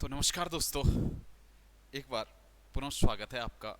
तो नमस्कार दोस्तों, एक बार पुनः स्वागत है आपका।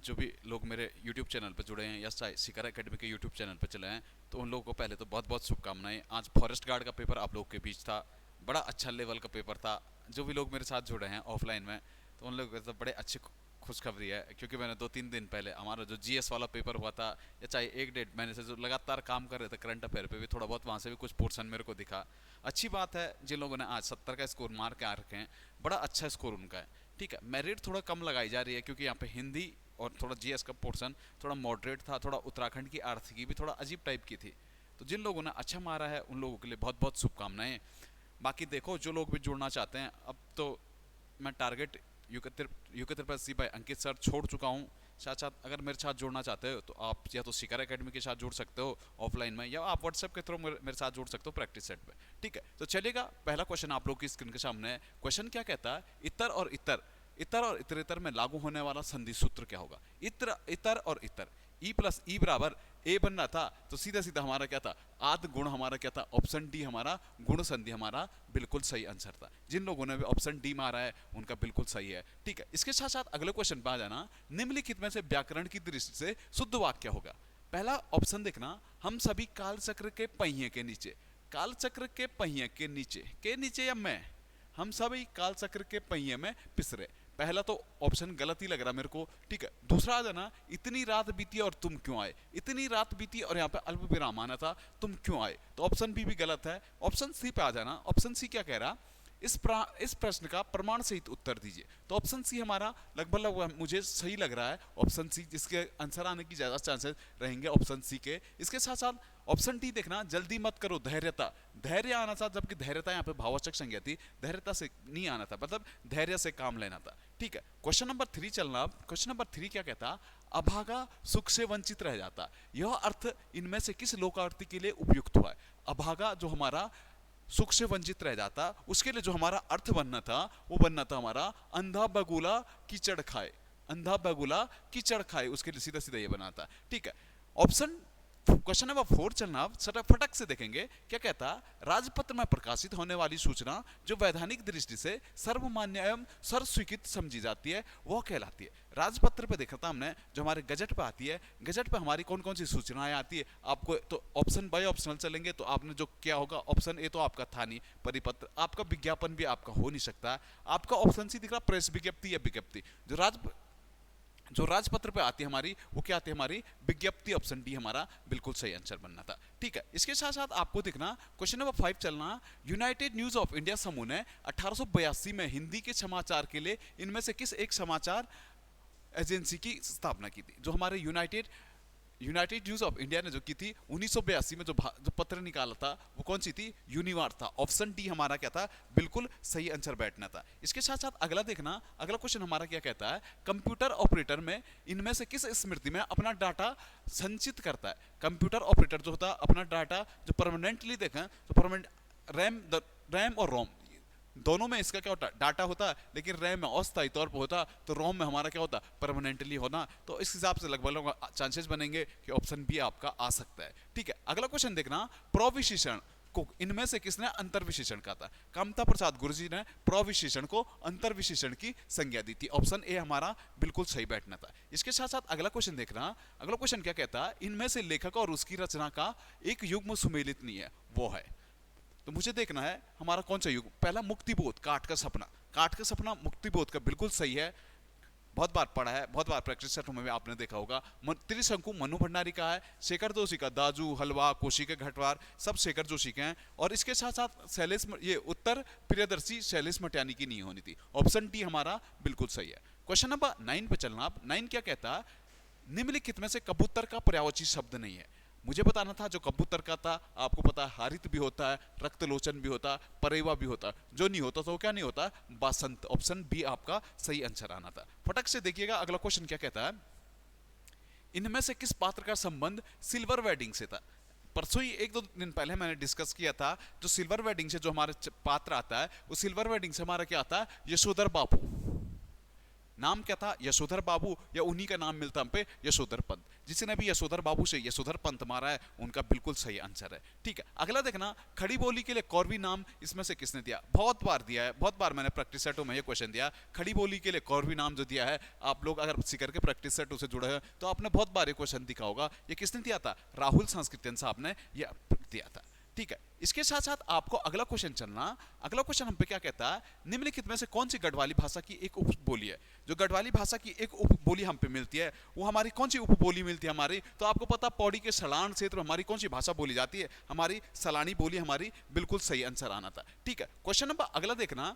जो भी लोग मेरे YouTube चैनल पर जुड़े हैं या चाहे शिखर एकेडमी के YouTube चैनल पर चले हैं, तो उन लोगों को पहले तो बहुत बहुत शुभकामनाएं। आज फॉरेस्ट गार्ड का पेपर आप लोगों के बीच था, बड़ा अच्छा लेवल का पेपर था। जो भी लोग मेरे साथ जुड़े हैं ऑफलाइन में, तो उन लोगों को तो बड़े अच्छी खुशखबरी है, क्योंकि मैंने 2-3 दिन पहले हमारा जो GS वाला पेपर हुआ था, या चाहे 1-1.5 महीने से जो लगातार काम कर रहे थे करंट अफेयर पे भी, थोड़ा बहुत वहाँ से भी कुछ पोर्शन मेरे को दिखा। अच्छी बात है, जिन लोगों ने आज 70 का स्कोर मार के आ रखे हैं, बड़ा अच्छा स्कोर उनका है। ठीक है, मेरिट थोड़ा कम लगाई जा रही है, क्योंकि यहाँ पे हिंदी और थोड़ा GS का पोर्शन थोड़ा मॉडरेट था, थोड़ा उत्तराखंड की आर्थिकी भी थोड़ा अजीब टाइप की थी। तो जिन लोगों ने अच्छा मारा है उन लोगों के लिए बहुत बहुत शुभकामनाएं। बाकी देखो, जो लोग भी जुड़ना चाहते हैं, अब तो मैं टारगेट यूके त्रिपाठी भाई अंकित सर छोड़ चुका हूँ। साथ साथ अगर मेरे साथ जुड़ना चाहते हो तो आप या तो शिखर एकेडमी के साथ जुड़ सकते हो ऑफलाइन में, या आप व्हाट्सएप के थ्रू मेरे साथ जुड़ सकते हो प्रैक्टिस सेट पे। ठीक है, तो चलेगा। पहला क्वेश्चन आप लोग की स्क्रीन के सामने है। क्वेश्चन क्या कहता है? इतर और इतर में लागू होने वाला संधि सूत्र क्या होगा? इतर और इतर, ई प्लस ई बराबर ए बन रहा था, तो सीधा सीधा हमारा क्या था? आद गुण हमारा क्या था? ऑप्शन डी हमारा गुण संधि हमारा बिल्कुल सही आंसर था। जिन लोगों ने भी ऑप्शन डी मारा है उनका बिल्कुल सही है। ठीक है, इसके साथ साथ अगले क्वेश्चन पे आ जाना। निम्नलिखित में से व्याकरण की दृष्टि से शुद्ध वाक्य होगा। पहला ऑप्शन देखना, हम सभी काल चक्र के पहिए के नीचे। काल चक्र के पहिए के नीचे या मैं, हम सभी काल चक्र के पहिए में पिस रहे। पहला तो ऑप्शन गलत ही लग रहा मेरे को। ठीक है, दूसरा आ जाना, इतनी रात बीती और तुम क्यों आए। इतनी रात बीती और यहाँ पे अल्प विराम आना था, तुम क्यों आए, तो ऑप्शन बी भी गलत है। ऑप्शन सी पे आ जाना। ऑप्शन सी क्या कह रहा? इस प्रश्न का प्रमाण सहित उत्तर दीजिए। तो ऑप्शन सी हमारा लगभग मुझे सही लग रहा है। ऑप्शन सी, जिसके आंसर आने की ज्यादा चांसेस रहेंगे ऑप्शन सी के। इसके साथ साथ ऑप्शन डी देखना, जल्दी मत करो, धैर्यता। धैर्य आना था, जबकि धैर्यता यहाँ पे भाववाचक संज्ञा थी, धैर्यता से नहीं आना था, मतलब धैर्य से काम लेना था। ठीक है, क्वेश्चन नंबर 3 चलना। क्वेश्चन नंबर 3 क्या कहता? अभागा सुख से वंचित रह जाता। यह अर्थ इनमें से किस लोकार्थी के लिए उपयुक्त हुआ है? अभागा जो हमारा सुख से वंचित रह जाता, उसके लिए जो हमारा अर्थ बनना था वो बनना था हमारा अंधा बगुला कीचड़ खाए। अंधा बगुला कीचड़ खाए, उसके लिए सीधा सीधा ये बनाता। ठीक है, ऑप्शन क्वेश्चन नंबर 4 चलना। फटक से देखेंगे क्या कहता? राजपत्र में प्रकाशित होने वाली सूचना जो वैधानिक दृष्टि से सर्वमान्य एवं सर्वस्वीकृत समझी जाती है वह कहलाती है। राजपत्र पे देखा था हमने, जो हमारे गजट पे आती है, गजट पे हमारी कौन कौन सी सूचनाएं आती है आपको, तो ऑप्शन बाय ऑप्शनल चलेंगे तो आपने जो क्या होगा, ऑप्शन ए तो आपका था नहीं, परिपत्र, आपका विज्ञापन भी आपका हो नहीं सकता। आपका ऑप्शन सी दिख रहा, प्रेस विज्ञप्ति या विज्ञप्ति। जो राजपत्र पे आती है हमारी, वो क्या आती है हमारी? विज्ञप्ति। ऑप्शन डी हमारा बिल्कुल सही आंसर बनना था। ठीक है, इसके साथ साथ आपको देखना क्वेश्चन नंबर 5 चलना। यूनाइटेड न्यूज ऑफ इंडिया समूह ने 1882 में हिंदी के समाचार के लिए इनमें से किस एक समाचार एजेंसी की स्थापना की थी? जो हमारे यूनाइटेड न्यूज ऑफ इंडिया ने जो की थी 1982 में, जो पत्र निकाला था वो कौन सी थी? यूनिवार था। ऑप्शन डी हमारा क्या था? बिल्कुल सही आंसर बैठना था। इसके साथ साथ अगला देखना, अगला क्वेश्चन हमारा क्या कहता है? कंप्यूटर ऑपरेटर में इनमें से किस स्मृति में अपना डाटा संचित करता है? कंप्यूटर ऑपरेटर जो होता है अपना डाटा जो परमानेंटली देखें तो परमानेंट रैम और रोम दोनों में इसका क्या होता है? डाटा होता है, लेकिन रैम में अस्थायी तौर पर होता, तो रोम में हमारा क्या होता? परमानेंटली होना। तो इस हिसाब से लगभग चांसेस बनेंगे कि ऑप्शन बी आपका आ सकता है। ठीक है, अगला क्वेश्चन देखना। प्रविशेषण को इनमें से किसने अंतर्विशेषण कहा था? कामता प्रसाद गुरुजी ने प्रविशेषण को अंतर्विशेषण की संज्ञा दी थी। ऑप्शन ए हमारा बिल्कुल सही बैठना था। इसके साथ साथ अगला क्वेश्चन देखना। अगला क्वेश्चन क्या कहता है? इनमें से लेखक और उसकी रचना का एक युग्म सुमेलित नहीं है, वो है। तो मुझे देखना है हमारा कौन सा युग। पहला मुक्तिबोध, काट का सपना। काट का सपना मुक्तिबोध का बिल्कुल सही है, बहुत बार पढ़ा है, बहुत बार प्रैक्टिस सेट में भी आपने देखा होगा। त्रिशंकु मनु भंडारी का है। शेखर जोशी का दाजू, हलवा, कोशी के घटवार, सब शेखर जोशी के हैं। और इसके साथ साथ ये उत्तर प्रियदर्शी शैलेश मटियानी की नहीं होनी थी। ऑप्शन डी हमारा बिल्कुल सही है। क्वेश्चन नंबर 9 पे चलना। आप 9 क्या कहता है? निम्नलिखित में से कबूतर का पर्यायवाची शब्द नहीं है। मुझे बताना था जो कबूतर का था, आपको पता है हारित भी होता है, रक्तलोचन भी होता, परेवा भी होता, जो नहीं होता तो वो क्या नहीं होता? बासंत। ऑप्शन बी आपका सही आंसर आना था। फटक से देखिएगा अगला क्वेश्चन क्या कहता है? इनमें से किस पात्र का संबंध सिल्वर वेडिंग से था? परसों ही 1-2 दिन पहले मैंने डिस्कस किया था, जो सिल्वर वेडिंग से जो हमारे पात्र आता है, वो सिल्वर वेडिंग से हमारा क्या आता है? यशोधर बापू। नाम क्या था, यशोधर बाबू, या उन्हीं का नाम मिलता हम पे यशोधर पंत। जिसने भी यशोधर बाबू से यशोधर पंत मारा है उनका बिल्कुल सही आंसर है। ठीक है, अगला देखना, खड़ी बोली के लिए कौरवी नाम इसमें से किसने दिया? बहुत बार दिया है, बहुत बार मैंने प्रैक्टिस सेटों में ये क्वेश्चन दिया। खड़ी बोली के लिए कौरवी नाम जो दिया है, आप लोग अगर सीकर के प्रैक्टिस सेटों से जुड़े हैं तो आपने बहुत बार ये क्वेश्चन दिखा होगा। ये किसने दिया था? राहुल संस्कृतियन साहब ने ये दिया था। ठीक है, इसके साथ साथ आपको अगला क्वेश्चन चलना। अगला क्वेश्चन हम पे क्या कहता है, निम्नलिखित में से कौन सी गढ़वाली भाषा की एक उपबोली है? जो गढ़वाली भाषा की एक उपबोली हम पे मिलती है वो हमारी कौन सी उपबोली मिलती है हमारी? तो आपको पता, पौड़ी के सलान क्षेत्र में हमारी कौन सी भाषा बोली जाती है? हमारी सलानी बोली हमारी बिल्कुल सही आंसर आना था। ठीक है, क्वेश्चन नंबर अगला देखना,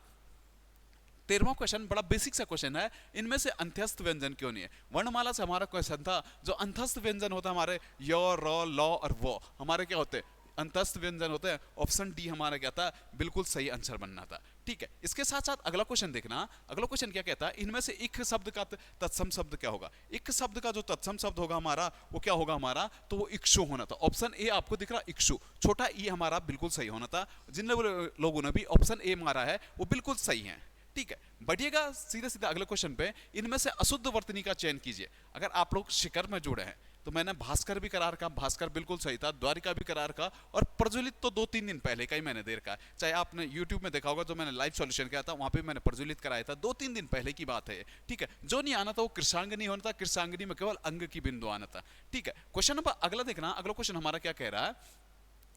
13वां क्वेश्चन बड़ा बेसिक सा क्वेश्चन है, इनमें से अंत्यस्थ व्यंजन क्यों नहीं है? वर्णमाला से हमारा क्वेश्चन था, जो अंतस्थ व्यंजन होता है हमारे य, र, ल और व, हमारे क्या होते हैं? अंतस्थ व्यंजन होते हैं। ऑप्शन डी हमारा क्या था? बिल्कुल सही आंसर बनना था। ठीक है, इसके साथ साथ अगला क्वेश्चन देखना। अगला क्वेश्चन क्या कहता है, इनमें से इक शब्द का तत्सम शब्द क्या होगा? इक शब्द का जो तत्सम शब्द होगा हमारा वो क्या होगा हमारा? तो वो इक्षु होना था। ऑप्शन ए आपको दिख रहा, इक्षु, छोटा ई हमारा बिल्कुल सही होना था। जिन लोगों ने भी ऑप्शन ए मारा है वो बिल्कुल सही है। ठीक है, बढ़िएगा सीधे सीधे अगले क्वेश्चन पे। इनमें से अशुद्ध वर्तनी का चयन कीजिए। अगर आप लोग शिकर में जुड़े हैं तो मैंने भास्कर भी करार का, भास्कर बिल्कुल सही था, द्वारिका भी करार का, और प्रज्वलित तो 2-3 दिन पहले का ही मैंने देर का, चाहे आपने YouTube में देखा होगा, जो मैंने लाइव सॉल्यूशन किया था वहां पे मैंने प्रज्वलित कराया था, 2-3 दिन पहले की बात है। ठीक है, जो नहीं आना था वो कृष्णांगनी होना था, कृष्णांगनी में केवल अंग की बिंदु आना था। ठीक है, क्वेश्चन नंबर अगला देखना। अगला क्वेश्चन हमारा क्या कह रहा है,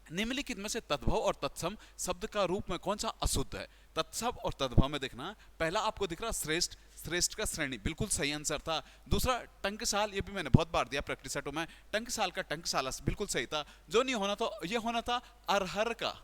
निम्नलिखित में से तद्भव और तत्सम शब्द का रूप में कौन सा अशुद्ध है? तत्सम और तद्भव में देखना, पहला आपको दिख रहा श्रेष्ठ, श्रेष्ठ का श्रेणी बिल्कुल सही आंसर था। दूसरा टंकसाल, ये भी मैंने बहुत बार दिया प्रैक्टिस सेटों में, टंकसाल का टंकसाला बिल्कुल सही था। जो नहीं होना तो ये होना था अरहर का,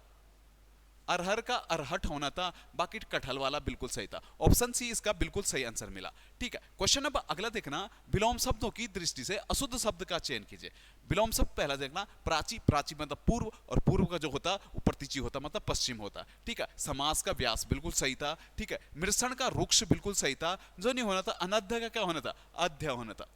अरहर का अरहट होना था, बाकी कटहल वाला बिल्कुल सही था। ऑप्शन सी इसका बिल्कुल सही आंसर मिला। ठीक है, क्वेश्चन नंबर अगला देखना, विलोम शब्दों की दृष्टि से अशुद्ध शब्द का चयन कीजिए। विलोम शब्द पहला देखना, प्राची, प्राची मतलब पूर्व, और पूर्व का जो होता वो प्रतीची होता मतलब पश्चिम होता। ठीक है, समास का व्यास बिल्कुल सही था। ठीक है, मृषण का रुक्ष बिल्कुल सही था। जो नहीं होना था, अनध्य का क्या होना था? अध्य होना था।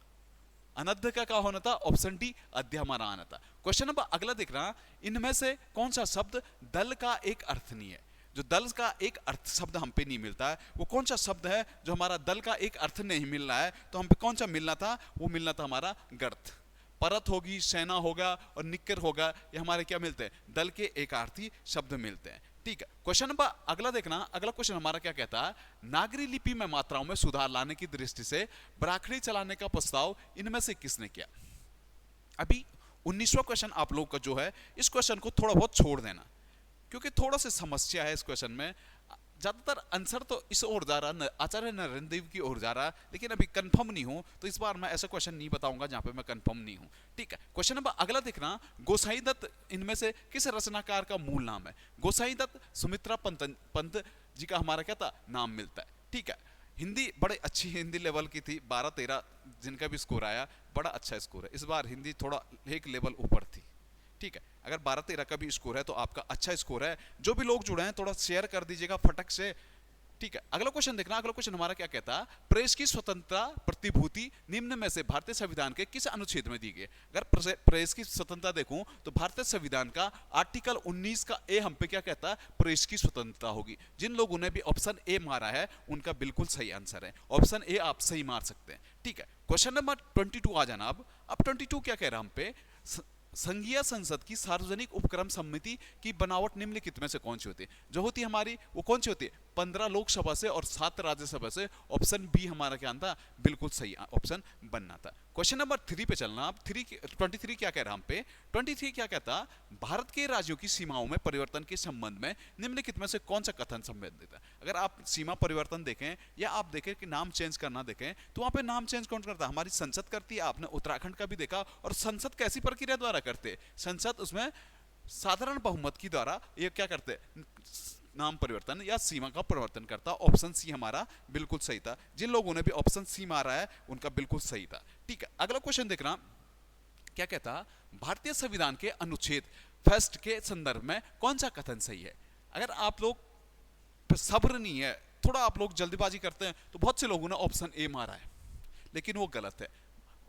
अनध्य का क्या होना था? ऑप्शन डी अध्य हमारा आना था। क्वेश्चन नंबर अगला देखना, इनमें से कौन सा शब्द दल का एक अर्थ नहीं है? जो दल का एक अर्थ शब्द हम पे नहीं मिलता है वो कौन सा शब्द है जो हमारा दल का एक अर्थ नहीं मिल रहा है? तो हम पे कौन सा मिलना था? वो मिलना था हमारा गर्थ। परत होगी, सेना होगा और निक्कर होगा, ये हमारे क्या मिलते हैं? दल के एकार्थी शब्द मिलते हैं। ठीक है, क्वेश्चन नंबर अगला देखना। अगला क्वेश्चन हमारा क्या कहता है, नागरी लिपि में मात्राओं में सुधार लाने की दृष्टि से ब्राखड़ी चलाने का प्रस्ताव इनमें से किसने किया? अभी 19वां क्वेश्चन आप लोग का जो है, इस क्वेश्चन को थोड़ा बहुत छोड़ देना क्योंकि थोड़ा सा समस्या है इस क्वेश्चन में। ज्यादातर आंसर तो इस ओर जा रहा, आचार्य नरेंद्र देव की ओर जा रहा, लेकिन अभी कंफर्म नहीं हूं तो इस बार मैं ऐसा क्वेश्चन नहीं बताऊंगा जहां पे मैं कंफर्म नहीं हूं। ठीक है, क्वेश्चन नंबर अगला देखना, गोसाई दत्त इनमें से किस रचनाकार का मूल नाम है? गोसाई दत्त सुमित्रा पंत जी का हमारा क्या था? नाम मिलता है। ठीक है, हिंदी बड़े अच्छी हिंदी लेवल की थी, 12-13 जिनका भी स्कोर आया बड़ा अच्छा स्कोर है। इस बार हिंदी थोड़ा एक लेवल ऊपर थी। ठीक है, अगर 12-13 का भी स्कोर है तो आपका अच्छा स्कोर है। जो भी लोग जुड़े हैं थोड़ा शेयर कर दीजिएगा फटक से। ठीक है, अगला क्वेश्चन देखना। अगला क्वेश्चन हमारा क्या कहता है, प्रेस की स्वतंत्रता प्रतिभूति निम्न में से भारतीय संविधान के किस अनुच्छेद में दी गई? अगर प्रेस की स्वतंत्रता देखूं तो भारतीय संविधान का आर्टिकल 19 का ए हम पे क्या कहता है? प्रेस की स्वतंत्रता होगी। जिन लोगों ने भी ऑप्शन ए मारा है उनका बिल्कुल सही आंसर है। ऑप्शन ए आप सही मार सकते हैं। ठीक है, क्वेश्चन नंबर 22 आ जाना। अब 22 क्या कह रहा है हम पे, संघीय संसद की सार्वजनिक उपक्रम समिति की बनावट निम्नलिखित में से कौन सी होती है? जो होती है हमारी वो कौन सी होती है? 15 लोकसभा से और 7 राज्यसभा से। ऑप्शन बी हमारा क्या था? बिल्कुल सही ऑप्शन बनना था। क्वेश्चन नंबर 3 पे चलना। अब 23 क्या कह रहा हम पे, 23 क्या कहता, भारत के राज्यों की सीमाओं में परिवर्तन के संबंध में निम्नलिखित में से कौन सा कथन संबंधित है? अगर आप सीमा परिवर्तन देखें या आप देखें कि नाम चेंज करना देखें तो वहां पे नाम चेंज कौन करता है? हमारी संसद करती है। आपने उत्तराखंड का भी देखा, और संसद कैसी प्रक्रिया द्वारा करते? संसद उसमें साधारण बहुमत की द्वारा ये क्या करते? नाम परिवर्तन या सीमा का परिवर्तन करता। ऑप्शन सी हमारा बिल्कुल सही था। जिन लोगों ने भी ऑप्शन सी मारा है उनका बिल्कुल सही था। ठीक है, अगला क्वेश्चन देखना क्या कहता, भारतीय संविधान के अनुच्छेद फर्स्ट के संदर्भ में कौन सा कथन सही है? अगर आप लोग सब्र नहीं है, थोड़ा आप लोग जल्दीबाजी करते हैं तो बहुत से लोगों ने ऑप्शन ए मारा है, लेकिन वो गलत है।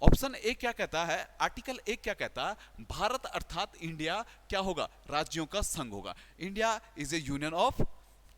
ऑप्शन ए क्या कहता है, आर्टिकल ए क्या कहता है, भारत अर्थात इंडिया क्या होगा? राज्यों का संघ होगा। India is a union of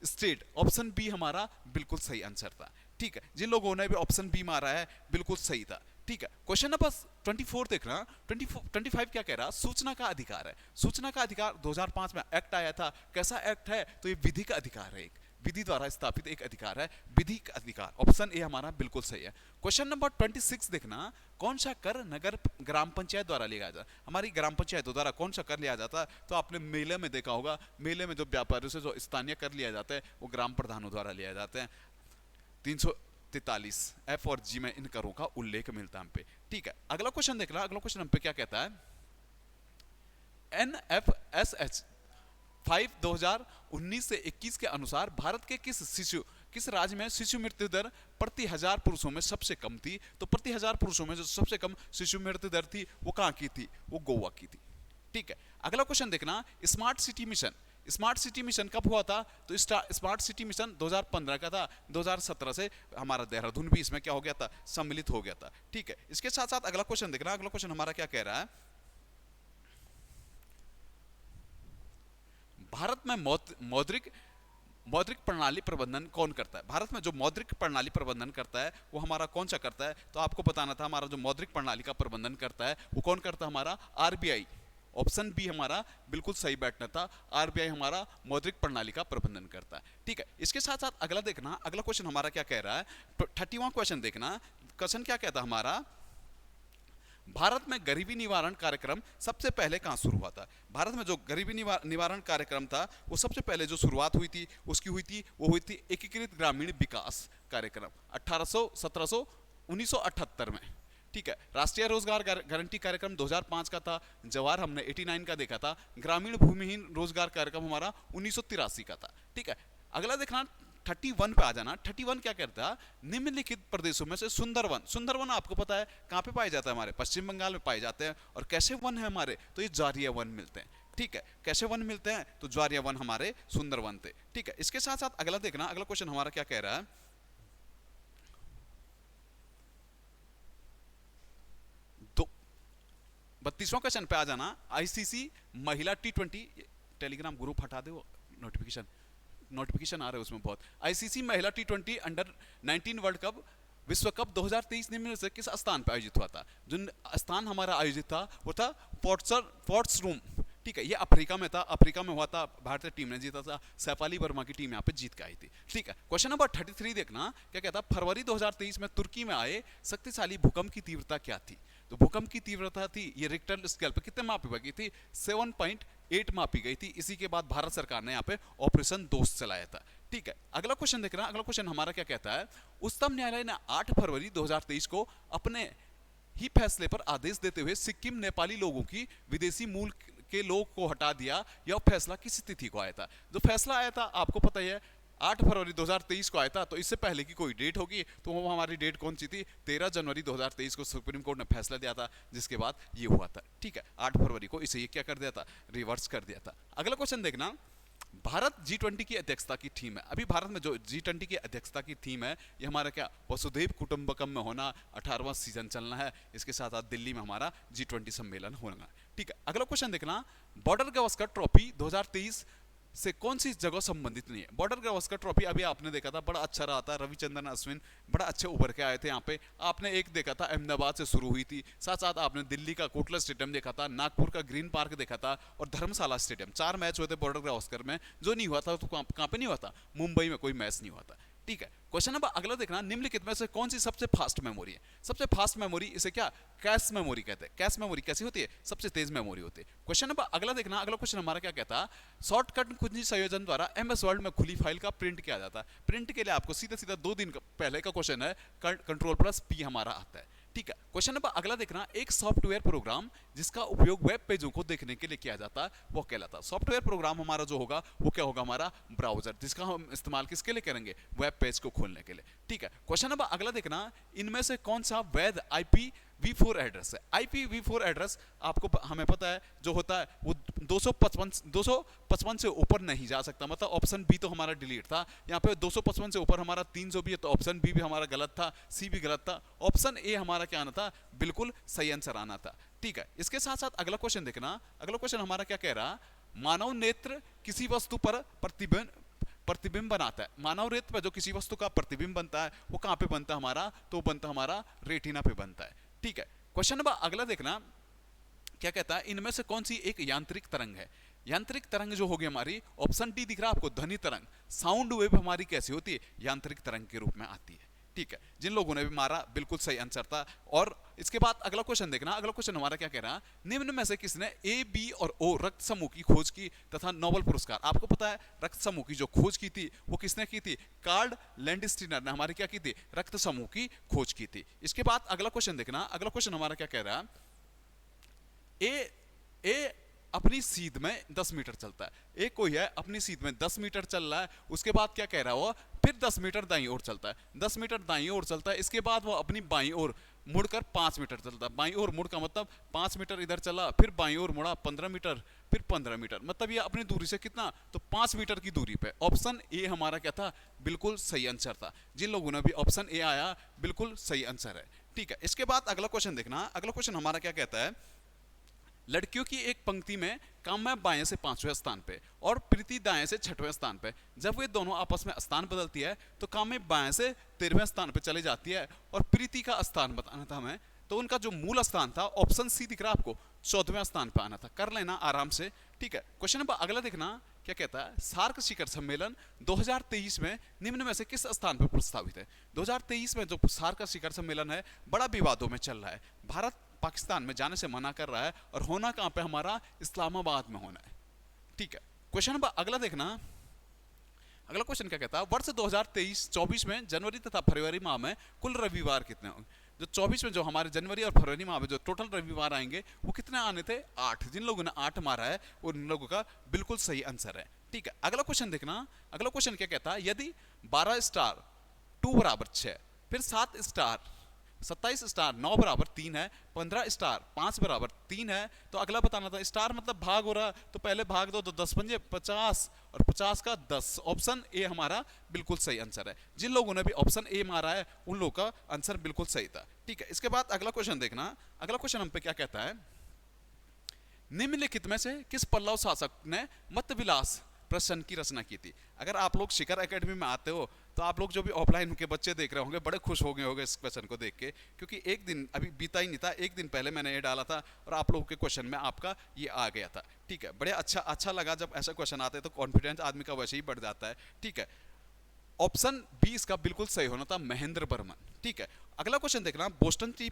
state. Option B हमारा बिल्कुल सही आंसर था। ठीक है, जिन लोगों ने भी ऑप्शन बी मारा है बिल्कुल सही था। ठीक है, क्वेश्चन नंबर 24 देखना। 25 क्या कह रहा, सूचना का अधिकार है। सूचना का अधिकार 2005 में एक्ट आया था। कैसा एक्ट है, तो ये विधि का अधिकार है, एक विधि द्वारा स्थापित एक अधिकार है, विधि का अधिकार। ऑप्शन ए हमारा बिल्कुल सही है। क्वेश्चन नंबर 26 देखना, कौन सा कर नगर ग्राम पंचायत द्वारा लिया जाता है। हमारी ग्राम पंचायतों द्वारा कौन सा कर लिया जाता है, तो आपने मेले में देखा होगा, मेले में जो व्यापारियों से जो स्थानीय कर लिया जाता है वो ग्राम प्रधानों द्वारा लिया जाता है। 343 एफ और जी में इन करों का उल्लेख मिलता है हम पे। ठीक है, अगला क्वेश्चन देख रहा, अगला क्वेश्चन हम पे क्या कहता है, NFSH 5 2019 से 21 के अनुसार भारत के किस राज्य में शिशु मृत्यु दर प्रति 1000 पुरुषों में सबसे कम थी। तो प्रति 1000 पुरुषों में जो सबसे कम शिशु मृत्यु दर थी वो कहां की थी, वो गोवा की थी। ठीक है, अगला क्वेश्चन देखना, smart city mission. Smart city mission कब हुआ था, तो स्मार्ट सिटी मिशन 2015 का था। 2017 से हमारा देहरादून भी इसमें क्या हो गया था, सम्मिलित हो गया था। ठीक है, इसके साथ साथ अगला क्वेश्चन देखना, अगला क्वेश्चन हमारा क्या कह रहा है, भारत में मौद्रिक प्रणाली प्रबंधन कौन करता है। भारत में जो मौद्रिक प्रणाली प्रबंधन करता है वो हमारा कौन सा करता है, तो आपको बताना था, हमारा जो मौद्रिक प्रणाली का प्रबंधन करता है वो कौन करता है, हमारा RBI। ऑप्शन बी हमारा बिल्कुल सही बैठना था, RBI हमारा मौद्रिक प्रणाली का प्रबंधन करता है। ठीक है, इसके साथ साथ अगला देखना, अगला क्वेश्चन हमारा क्या कह रहा है, 30वां क्वेश्चन देखना। क्वेश्चन क्या कहता है हमारा, भारत में गरीबी निवारण कार्यक्रम सबसे पहले कहां शुरू हुआ था। भारत में जो गरीबी निवारण कार्यक्रम था वो सबसे पहले जो शुरुआत हुई थी उसकी वो हुई थी एकीकृत ग्रामीण विकास कार्यक्रम 1978 में। ठीक है, राष्ट्रीय रोजगार गारंटी कार्यक्रम 2005 का था। जवाहर हमने 89 का देखा था। ग्रामीण भूमिहीन रोजगार कार्यक्रम हमारा 1983 का था। ठीक है, अगला देखना 31 पे आ जाना। 31 क्या कहता है, निम्नलिखित प्रदेशों में से सुंदरवन आपको पता है कहां पे पाए जाता है, हमारे पश्चिम बंगाल में पाए जाते हैं। और कैसे वन है हमारे, तो ये ज्वारीय वन मिलते हैं। ठीक है, कैसे वन मिलते हैं, तो ज्वारीय वन हमारे सुंदरवन थे। ठीक है, इसके साथ साथ अगला देखना, अगला क्वेश्चन हमारा क्या कह रहा है, 32वां क्वेश्चन पे आ जाना। ICC महिला T20, टेलीग्राम ग्रुप हटा दो, नोटिफिकेशन आ रहे हैं उसमें बहुत। ICC महिला T20 अंडर-19 वर्ल्ड कप विश्व कप 2023 निम्न से किस स्थान पर आयोजित हुआ था। जो स्थान हमारा आयोजित था वो था पोर्ट्सरूम। ठीक है, ये अफ्रीका में था, अफ्रीका में हुआ था। भारतीय टीम ने जीता था, सैफाली वर्मा की टीम यहाँ पे जीत के आई थी। ठीक है, क्वेश्चन नंबर 33 देखना, क्या कहता, फरवरी 2023 में तुर्की में आए शक्तिशाली भूकंप की तीव्रता क्या थी। तो भूकंप की तीव्रता थी, ये रिक्टर स्केल पे कितने मापी गई थी, 7.8 मापी गई थी। इसी के बाद भारत सरकार ने यहाँ पे ऑपरेशन दोस्त चलाया था। ठीक है, अगला क्वेश्चन देख रहा, अगला क्वेश्चन हमारा क्या कहता है, उच्चतम न्यायालय ने 8 फरवरी 2023 को अपने ही फैसले पर आदेश देते हुए सिक्किम नेपाली लोगों की विदेशी मूल के लोग को हटा दिया। यह फैसला किस तिथि को आया था। जो फैसला आया था आपको पता ही है, 8 फरवरी 2023 को आया था। तो इससे पहले की कोई डेट होगी, तो वो हमारी डेट कौन सी थी, 13 जनवरी 2023 को सुप्रीम कोर्ट ने फैसला दिया था, जिसके बाद ये हुआ था। ठीक है, 8 फरवरी को इसे ये क्या कर दिया था, रिवर्स कर दिया था। अगला क्वेश्चन देखना, भारत G20 की अध्यक्षता की थीम है। अभी भारत में जो G20 की अध्यक्षता की थीम है ये हमारा क्या, वसुधैव कुटुंबकम में होना, 18वां सीजन चलना है। इसके साथ साथ दिल्ली में हमारा G20 सम्मेलन होना। ठीक है, अगला क्वेश्चन देखना, बॉर्डर गावस्कर ट्रॉफी 2023 से कौन सी जगह संबंधित नहीं है। बॉर्डर गावस्कर ट्रॉफी अभी आपने देखा था, बड़ा अच्छा रहा था। रविचंद्रन अश्विन बड़ा अच्छे उभर के आए थे यहाँ पे। आपने एक देखा था अहमदाबाद से शुरू हुई थी, साथ साथ आपने दिल्ली का कोटला स्टेडियम देखा था, नागपुर का ग्रीन पार्क देखा था और धर्मशाला स्टेडियम। 4 मैच हुए थे बॉर्डर गावस्कर में। जो नहीं हुआ था तो कहाँ पे नहीं हुआ था, मुंबई में कोई मैच नहीं हुआ था। ठीक है, क्वेश्चन नंबर अगला देखना, निम्नलिखित में से कौन सी सबसे फास्ट मेमोरी है। सबसे फास्ट मेमोरी इसे क्या, कैश मेमोरी कहते हैं। कैश मेमोरी कैसी होती है, सबसे तेज मेमोरी होती है। क्वेश्चन नंबर अगला देखना, अगला क्वेश्चन हमारा क्या कहता है, शॉर्टकट कुंजी संयोजन द्वारा MS वर्ड में खुली फाइल का प्रिंट किया जाता है। प्रिंट के लिए आपको सीधा सीधा 2 दिन पहले का क्वेश्चन है, Ctrl+P हमारा आता है। ठीक है, क्वेश्चन नंबर अगला देखना, एक सॉफ्टवेयर प्रोग्राम जिसका उपयोग वेब पेजों को देखने के लिए किया जाता है वो कहलाता है। सॉफ्टवेयर प्रोग्राम हमारा जो होगा वो क्या होगा, हमारा ब्राउजर, जिसका हम इस्तेमाल किसके लिए करेंगे, वेब पेज को खोलने के लिए। ठीक है, क्वेश्चन नंबर अगला देखना, इनमें से कौन सा वैध IPv4 एड्रेस है। IPv4 एड्रेस आपको हमें पता है जो होता है वो 255 से ऊपर नहीं जा सकता। मतलब ऑप्शन बी तो हमारा डिलीट था, यहाँ पे 255 से ऊपर हमारा 300 भी है, तो ऑप्शन बी भी हमारा गलत था, सी भी गलत था। ऑप्शन ए हमारा क्या आना था, बिल्कुल सही आंसर आना था। ठीक है, इसके साथ साथ अगला क्वेश्चन देखना, अगला क्वेश्चन हमारा क्या कह रहा, मानव नेत्र किसी वस्तु पर प्रतिबिंब बनाता है। मानव रेत पे जो किसी वस्तु का प्रतिबिंब बनता है वो कहाँ पे बनता है हमारा, तो बनता हमारा रेटिना पे बनता है। ठीक है, क्वेश्चन नंबर अगला देखना क्या कहता है, इनमें से कौन सी एक यांत्रिक तरंग है। यांत्रिक तरंग जो होगी हमारी, ऑप्शन डी दिख रहा है आपको, ध्वनि तरंग, साउंड वेव हमारी कैसी होती है, यांत्रिक तरंग के रूप में आती है। ठीक है, जिन लोगों ने भी मारा बिल्कुल सही आंसर था। और इसके बाद अगला क्वेश्चन देखना, अगला क्वेश्चन हमारा क्या कह रहा है, निम्न में से किसने ए, बी और ओ रक्त समूह की खोज की तथा नोबेल पुरस्कार। आपको पता है रक्त समूह की जो खोज की थी वो किसने की थी, कार्ल लैंडस्टीनर ने हमारी क्या की थी, रक्त समूह की खोज की थी। इसके बाद अगला क्वेश्चन देखना, अगला क्वेश्चन हमारा क्या कह रहा है, ए अपनी सीध में 10 मीटर चलता है। एक कोई है अपनी सीध में 10 मीटर चल रहा है, उसके बाद क्या कह रहा है वो, फिर 10 मीटर दाईं ओर चलता है, 10 मीटर दाईं ओर चलता है, इसके बाद वो अपनी बाईं ओर मुड़कर 5 मीटर चलता है। बाईं ओर मुड़ का मतलब 5 मीटर इधर चला, फिर बाईं ओर मुड़ा 15 मीटर, फिर 15 मीटर, मतलब ये अपनी दूरी से कितना, तो 5 मीटर की दूरी पे। ऑप्शन ए हमारा क्या था, बिल्कुल सही आंसर था। जिन लोगों ने भी ऑप्शन ए आया बिल्कुल सही आंसर है। ठीक है, इसके बाद अगला क्वेश्चन देखना, अगला क्वेश्चन हमारा क्या कहता है, लड़कियों की एक पंक्ति में काम्या बाएं से 5वें स्थान पे और प्रीति दाएं से 6वें स्थान पे। जब वे दोनों आपस में स्थान बदलती है तो काम्या बाएं से 13वें स्थान पे चली जाती है और प्रीति का स्थान बताना था हमें, तो उनका जो मूल स्थान था, ऑप्शन सी दिख रहा है आपको, 14वें स्थान पे आना था। कर लेना आराम से। ठीक है, क्वेश्चन नंबर अगला देखना क्या कहता है, सार्क शिखर सम्मेलन 2023 में निम्न में से किस स्थान पर प्रस्तावित है। 2023 में जो सार्क शिखर सम्मेलन है बड़ा विवादों में चल रहा है। भारत पाकिस्तान में जाने से मना कर रहा है और होना कहां पे हमारा, इस्लामाबाद में होना है। ठीक है, क्वेश्चन नंबर अगला देखना, अगला क्वेश्चन क्या कहता है, वर्ष 2023-24 में जनवरी तथा फरवरी माह में कुल रविवार कितने होंगे। जो 24 में जो हमारे जनवरी और फरवरी माह में जो टोटल रविवार आएंगे वो कितने आने थे, 8। जिन लोगों ने 8 मारा है उन लोगों का बिल्कुल सही आंसर है। ठीक है, अगला क्वेश्चन देखना, अगला क्वेश्चन क्या कहता है, यदि 12 स्टार 2 बराबर 6, फिर 7 स्टार 27 स्टार 9 बराबर 3 है, 15 स्टार 5 बराबर 3 है, तो अगला बताना था, स्टार मतलब भाग हो रहा, तो पहले भाग दो, तो 10 पंजे 50 और 50 का 10। ऑप्शन ए हमारा बिल्कुल सही आंसर है। जिन लोगों ने भी ऑप्शन ए मारा है उन लोगों का आंसर बिल्कुल सही था। ठीक है, इसके बाद अगला क्वेश्चन देखना, अगला क्वेश्चन हम पे क्या कहता है, निम्नलिखित में से किस पल्लव शासक ने मत विलास प्रश्न की रचना की थी। अगर आप लोग शिखर एकेडमी में आते हो तो आप लोग जो भी ऑफलाइन के बच्चे देख रहे होंगे बड़े खुश हो गए होंगे इस क्वेश्चन को देख के, क्योंकि एक दिन अभी बीता ही नहीं था, एक दिन पहले मैंने ये डाला था और आप लोगों के क्वेश्चन में आपका ये आ गया था। ठीक है, बड़े अच्छा लगा जब ऐसा क्वेश्चन आते हैं, तो कॉन्फिडेंस आदमी का वैसे ही बढ़ जाता है। ठीक है, ऑप्शन बी इसका बिल्कुल सही होना था, महेंद्र बर्मन। ठीक है, अगला क्वेश्चन देखना, बोस्टन टी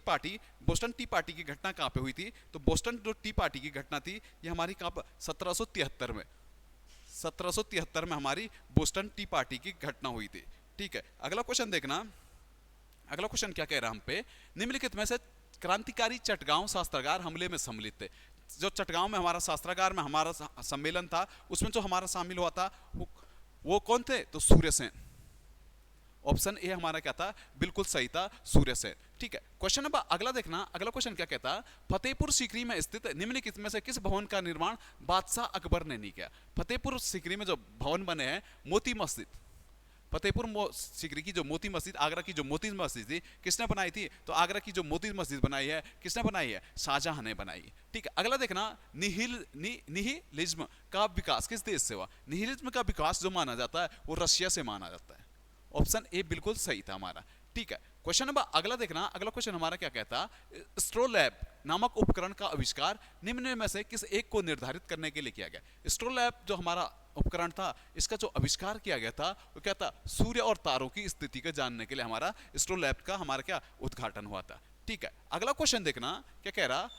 पार्टी की घटना कहाँ पे हुई थी। तो बोस्टन जो टी पार्टी की घटना थी ये हमारी कहाँ पर, 1773 में हमारी बोस्टन टी पार्टी की घटना हुई थी। ठीक है, अगला क्वेश्चन देखना, अगला क्वेश्चन क्या कह रहा है हम पे, निम्नलिखित में से क्रांतिकारी चटगांव शस्त्रागार हमले में सम्मिलित थे। जो चटगांव में हमारा शस्त्रागार में हमारा सम्मेलन था उसमें जो हमारा शामिल हुआ था वो कौन थे, तो सूर्य सेन। ऑप्शन ए हमारा क्या था, बिल्कुल सही था, सूर्य सेन। ठीक है, क्वेश्चन नंबर अगला देखना, अगला क्वेश्चन क्या कहता है, फतेहपुर सीकरी में स्थित निम्नलिखित में से किस भवन का निर्माण बादशाह अकबर ने नहीं किया। फतेहपुर सीकरी में जो भवन बने हैं, मोती मस्जिद, फतेहपुर सीकरी की जो मोती मस्जिद, आगरा की जो मोती मस्जिद थी किसने बनाई थी, तो आगरा की जो मोती मस्जिद बनाई है किसने बनाई है, शाहजहां ने बनाई। ठीक है, अगला देखना, निहिलिज्म का विकास किस देश से हुआ। निहिलिज्म का विकास जो माना जाता है वो रशिया से माना जाता है। ऑप्शन ए बिल्कुल सही था हमारा। ठीक है, क्वेश्चन नंबर अगला देखना, अगला क्वेश्चन हमारा क्या कहता, एस्ट्रोलैब नामक उपकरण का आविष्कार निम्न में से किस एक को निर्धारित करने के लिए किया गया। एस्ट्रोलैब जो हमारा उपकरण था इसका जो आविष्कार किया गया था वो क्या था, सूर्य और तारों की स्थिति को जानने के लिए हमारा एस्ट्रोलैब का हमारा क्या उद्घाटन हुआ था। ठीक है, अगला क्वेश्चन देखना क्या कह रहा,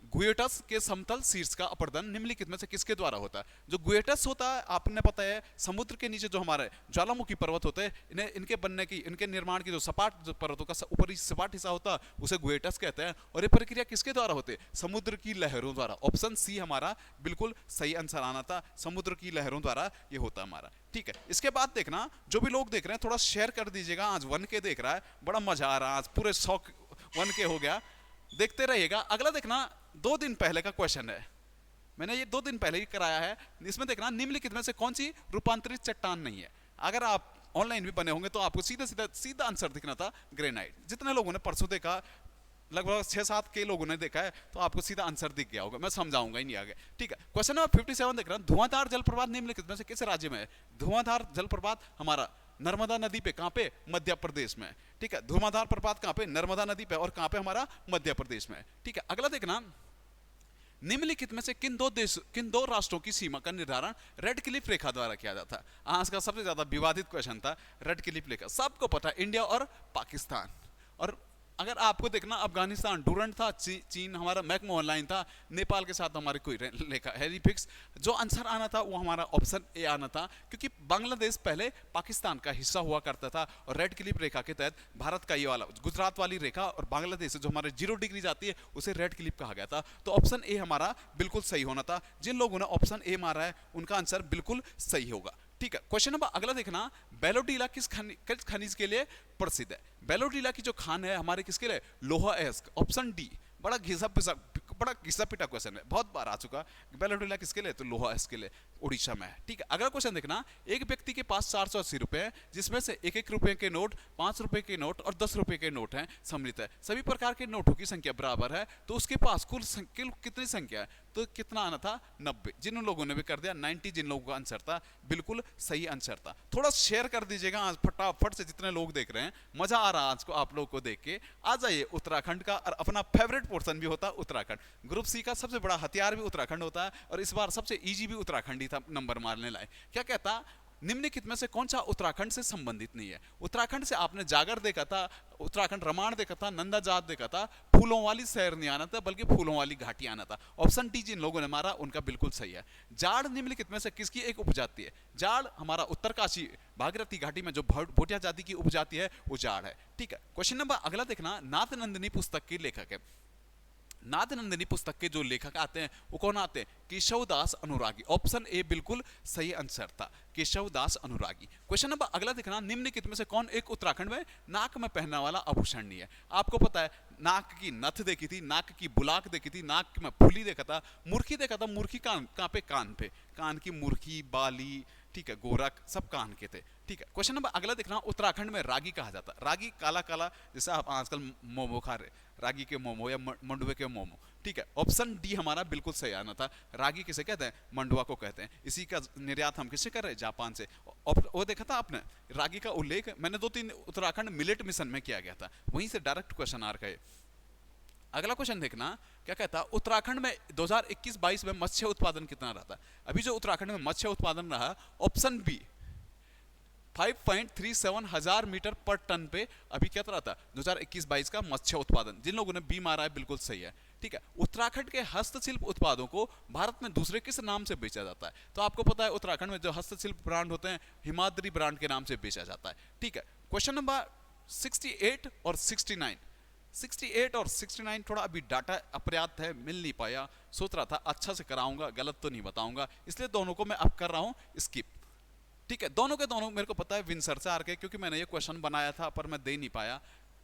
गुएटस के समतल शीर्ष का अपरदन निम्नलिखित में से किसके द्वारा होता है। जो गुएटस होता है आपने पता है, समुद्र के नीचे जो हमारे ज्वालामुखी पर्वत होते हैं, इन्हें इनके बनने की, इनके निर्माण की जो सपाट जो पर्वतों का ऊपरी सपाट हिस्सा होता है उसे गुएटस कहते हैं। और ये प्रक्रिया किसके द्वारा होती है, समुद्र की लहरों द्वारा। ऑप्शन सी हमारा बिल्कुल सही आंसर आना था, समुद्र की लहरों द्वारा ये होता हमारा। ठीक है, इसके बाद देखना, जो भी लोग देख रहे हैं थोड़ा शेयर कर दीजिएगा। आज 1K देख रहा है, बड़ा मजा आ रहा है, आज पूरे 100K हो गया, देखते रहिएगा। अगला देखना, 2 दिन पहले का क्वेश्चन है, मैंने ये 2 दिन पहले ही कराया है। इसमें देखना, निम्नलिखित में से कौन सी रूपांतरित चट्टान नहीं है। अगर आप ऑनलाइन भी बने होंगे तो आपको सीधा आंसर दिखना था, ग्रेनाइट। जितने लोगों ने परसों देखा लगभग 6-7 के लोगों ने देखा है, तो आपको सीधा आंसर दिख गया होगा, मैं समझाऊंगा ही नहीं आगे। ठीक है, क्वेश्चन नंबर 57 देख रहा हूं, धुआंधार जलप्रपात निम्नलिखित में से किस राज्य में है? धुआंधार जलप्रपात हमारा नर्मदा नदी पे, कहां पे? मध्य प्रदेश में। ठीक है, धुआंधार प्रपात कहां पे? नर्मदा नदी पे, और कहां पे? हमारा मध्य प्रदेश में। ठीक है, अगला देखना, निम्नलिखित में से किन दो राष्ट्रों की सीमा का निर्धारण रेड क्लिफ रेखा द्वारा किया जाता है? आज का सबसे ज्यादा विवादित क्वेश्चन था रेड क्लिफ रेखा, सबको पता है, इंडिया और पाकिस्तान। और अगर आपको देखना, अफगानिस्तान डूरंट था, चीन हमारा मैकमोहन लाइन था, नेपाल के साथ हमारी कोई लेखा है नहीं फिक्स। जो आंसर आना था वो हमारा ऑप्शन ए आना था, क्योंकि बांग्लादेश पहले पाकिस्तान का हिस्सा हुआ करता था, और रेड क्लिफ रेखा के तहत भारत का ये वाला गुजरात वाली रेखा और बांग्लादेश से जो हमारे 0 डिग्री जाती है उसे रेड क्लिफ कहा गया था। तो ऑप्शन ए हमारा बिल्कुल सही होना था। जिन लोगों ने ऑप्शन ए मारा है उनका आंसर बिल्कुल सही होगा। ठीक है, क्वेश्चन नंबर अगला देखना, बेलोडीला किस खनिज के लिए प्रसिद्ध है? बेलोडीला की जो खान है हमारे किसके लिए? लोहा एस्क। ऑप्शन डी, बड़ा घिसा पिटा क्वेश्चन है, बहुत बार आ चुका। बेलोडीला किसके लिए? तो लोहा एस्क के लिए, उड़ीसा में है। ठीक है, अगला क्वेश्चन देखना, एक व्यक्ति के पास 480 रुपए हैं, जिसमें से 1-1 रुपए के नोट, 5 रुपए के नोट और 10 रुपए के नोट हैं सम्मिलित है। सभी प्रकार के नोटों की संख्या बराबर है, तो उसके पास कुल कितनी संख्या है? तो कितना आना था? 90। जिन लोगों ने भी कर दिया 90, जिन लोगों का आंसर था बिल्कुल सही आंसर था। थोड़ा शेयर कर दीजिएगा आज फटाफट से, जितने लोग देख रहे हैं, मजा आ रहा है आज को आप लोगों को देख के। आ जाइए उत्तराखंड का, और अपना फेवरेट पोर्शन भी होता है उत्तराखंड। ग्रुप सी का सबसे बड़ा हथियार भी उत्तराखंड होता है, और इस बार सबसे इजी भी उत्तराखंड ही था नंबर मारने लायक। क्या कहता, निम्नलिखित में से कौन सा उत्तराखंड से संबंधित नहीं है? उत्तराखंड से आपने जागर देखा था, उत्तराखंड रामायण देखा था, नंदा जात देखा था, फूलों वाली शहर नहीं आना था, बल्कि फूलों वाली घाटी आना था। ऑप्शन डी जिन लोगों ने मारा उनका बिल्कुल सही है। जाड़ निम्नलिखित में से किसकी एक उपजाति है? जाड़ हमारा उत्तरकाशी भागीरथी घाटी में जो भोटिया जाति की उपजाति है वो जाड़ है। ठीक है, क्वेश्चन नंबर अगला देखना, नाथ नंदिनी पुस्तक की लेखक है। नाथ नंदिनी पुस्तक के जो लेखक आते हैं वो कौन आते हैं? केशवदास अनुरागी। ऑप्शन ए बिल्कुल सही आंसर था, केशवदास अनुरागी। क्वेश्चन नंबर अगला देखना, निम्नलिखित में से कौन एक उत्तराखंड में नाक में पहनने वाला आभूषण नहीं है? आपको पता है, नाक की नथ देखी थी, नाक की बुलाक देखी थी, नाक में फुली देखा था, मुर्खी देखा था। मुर्खी कहां पे? कान पे। कान की मुर्खी, बाली, ठीक है, गोरख, सब कान के थे। ठीक है, क्वेश्चन नंबर अगला देखना, उत्तराखंड में रागी कहा जाता है। रागी काला काला, जैसे आप आजकल मोमो खा रहे, रागी के मोमो या मंडुवे के मोमो। ठीक है, ऑप्शन डी हमारा बिल्कुल सही आना था। रागी किसे कहते हैं? मंडुआ को कहते हैं। इसी का निर्यात हम किससे कर रहे हैं? जापान से। वो देखा था आपने, रागी का उल्लेख मैंने 2-3 उत्तराखंड मिलेट मिशन में किया गया था, वहीं से डायरेक्ट क्वेश्चन आ रहा है। अगला क्वेश्चन देखना, क्या कहता है, उत्तराखंड में 2021-22 में मत्स्य उत्पादन कितना रहा था? अभी जो उत्तराखंड में मत्स्य उत्पादन रहा, ऑप्शन बी 5.37 हजार मीटर पर टन पे अभी क्या रहा था 2021-22 का मत्स्य उत्पादन। जिन लोगों ने बी मारा है बिल्कुल सही है। ठीक है, उत्तराखंड के हस्तशिल्प उत्पादों को भारत में दूसरे किस नाम से बेचा जाता है? तो आपको पता है उत्तराखंड में जो हस्तशिल्प ब्रांड होते हैं हिमाद्री ब्रांड के नाम से बेचा जाता है। ठीक है, क्वेश्चन नंबर 68 और 69, 68 और 69 थोड़ा अभी डाटा अपर्याप्त है, मिल नहीं पाया। सोच रहा था अच्छा से कराऊंगा, गलत तो नहीं बताऊंगा, इसलिए दोनों को मैं अब कर रहा हूं स्किप। ठीक है, दोनों के दोनों मेरे को पता है विंसर से आर के, क्योंकि मैंने ये क्वेश्चन बनाया था पर मैं दे नहीं पाया,